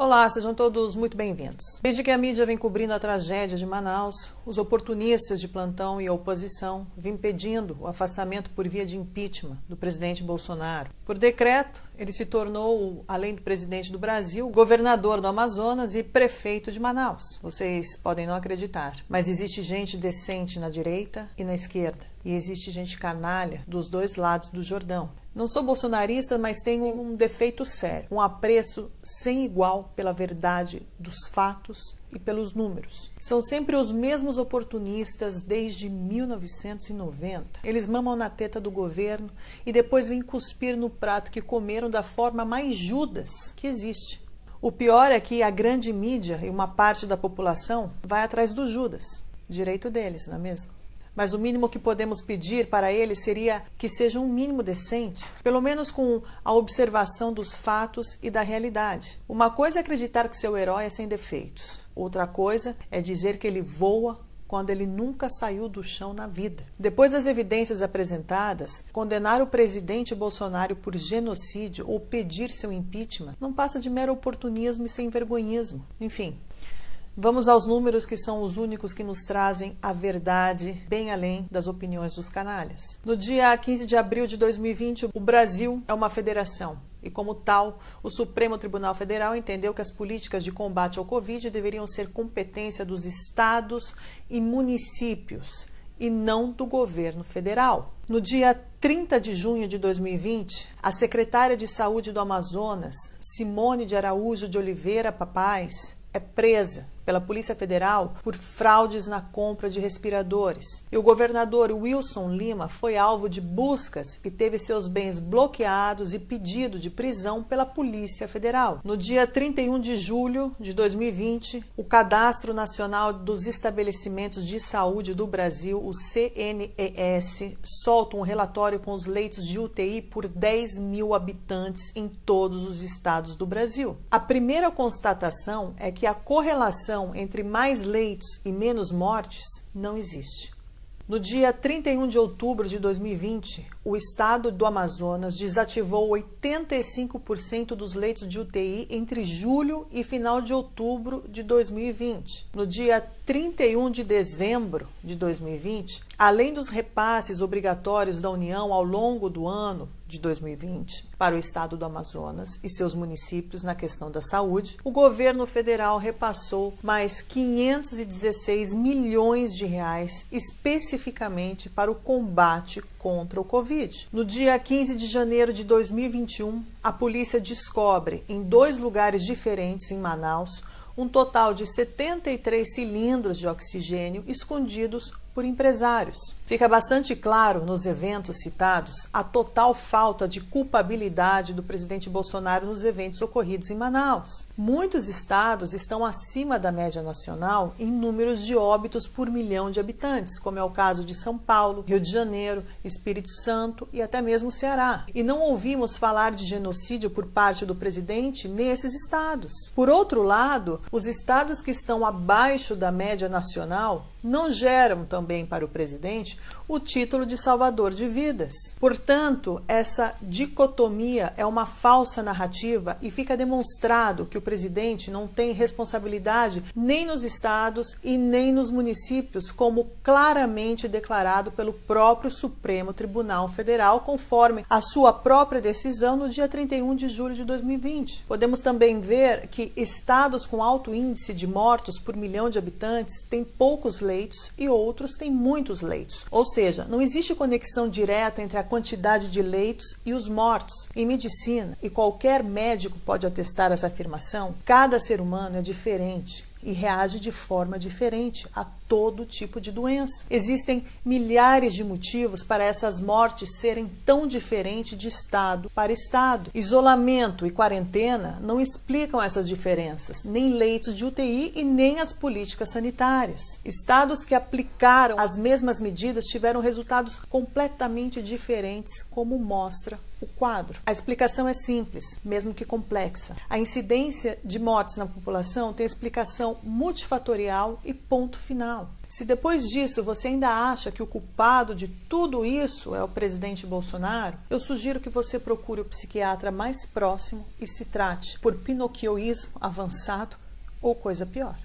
Olá, sejam todos muito bem-vindos. Desde que a mídia vem cobrindo a tragédia de Manaus, os oportunistas de plantão e a oposição vêm pedindo o afastamento por via de impeachment do presidente Bolsonaro. Por decreto, ele se tornou, além do presidente do Brasil, governador do Amazonas e prefeito de Manaus. Vocês podem não acreditar, mas existe gente decente na direita e na esquerda. E existe gente canalha dos dois lados do Jordão. Não sou bolsonarista, mas tenho um defeito sério, um apreço sem igual pela verdade dos fatos e pelos números. São sempre os mesmos oportunistas desde 1990. Eles mamam na teta do governo e depois vêm cuspir no prato que comeram da forma mais Judas que existe. O pior é que a grande mídia e uma parte da população vai atrás do Judas. Direito deles, não é mesmo? Mas o mínimo que podemos pedir para eles seria que seja um mínimo decente, pelo menos com a observação dos fatos e da realidade. Uma coisa é acreditar que seu herói é sem defeitos. Outra coisa é dizer que ele voa quando ele nunca saiu do chão na vida. Depois das evidências apresentadas, condenar o presidente Bolsonaro por genocídio ou pedir seu impeachment não passa de mero oportunismo e sem vergonhismo. Enfim, vamos aos números, que são os únicos que nos trazem a verdade bem além das opiniões dos canalhas. No dia 15 de abril de 2020, o Brasil é uma federação e, como tal, o Supremo Tribunal Federal entendeu que as políticas de combate ao Covid deveriam ser competência dos estados e municípios e não do governo federal. No dia 30 de junho de 2020, a secretária de Saúde do Amazonas, Simone de Araújo de Oliveira Papaz, é presa pela Polícia Federal por fraudes na compra de respiradores. E o governador Wilson Lima foi alvo de buscas e teve seus bens bloqueados e pedido de prisão pela Polícia Federal. No dia 31 de julho de 2020, o Cadastro Nacional dos Estabelecimentos de Saúde do Brasil, o CNES, solta um relatório com os leitos de UTI por 10 mil habitantes em todos os estados do Brasil. A primeira constatação é que a correlação entre mais leitos e menos mortes não existe. No dia 31 de outubro de 2020, o estado do Amazonas desativou 85% dos leitos de UTI entre julho e final de outubro de 2020. No dia 31 de dezembro de 2020, além dos repasses obrigatórios da União ao longo do ano de 2020 para o estado do Amazonas e seus municípios na questão da saúde, o governo federal repassou mais 516 milhões de reais especificamente para o combate contra o Covid. No dia 15 de janeiro de 2021, a polícia descobre em 2 lugares diferentes em Manaus um total de 73 cilindros de oxigênio escondidos por empresários. Fica bastante claro nos eventos citados a total falta de culpabilidade do presidente Bolsonaro nos eventos ocorridos em Manaus. Muitos estados estão acima da média nacional em números de óbitos por milhão de habitantes, como é o caso de São Paulo, Rio de Janeiro, Espírito Santo e até mesmo Ceará. E não ouvimos falar de genocídio por parte do presidente nesses estados. Por outro lado, os estados que estão abaixo da média nacional não geram também para o presidente o título de salvador de vidas. Portanto, essa dicotomia é uma falsa narrativa e fica demonstrado que o presidente não tem responsabilidade nem nos estados e nem nos municípios, como claramente declarado pelo próprio Supremo Tribunal Federal, conforme a sua própria decisão no dia 31 de julho de 2020. Podemos também ver que estados com alto índice de mortos por milhão de habitantes têm poucos leitos e outros têm muitos leitos. Ou seja, não existe conexão direta entre a quantidade de leitos e os mortos. Em medicina, e qualquer médico pode atestar essa afirmação, cada ser humano é diferente e reage de forma diferente a todo tipo de doença. Existem milhares de motivos para essas mortes serem tão diferentes de estado para estado. Isolamento e quarentena não explicam essas diferenças, nem leitos de UTI e nem as políticas sanitárias. Estados que aplicaram as mesmas medidas tiveram resultados completamente diferentes, como mostra o quadro. A explicação é simples, mesmo que complexa. A incidência de mortes na população tem explicação multifatorial e ponto final. Se depois disso você ainda acha que o culpado de tudo isso é o presidente Bolsonaro, eu sugiro que você procure o psiquiatra mais próximo e se trate por pinocchioísmo avançado ou coisa pior.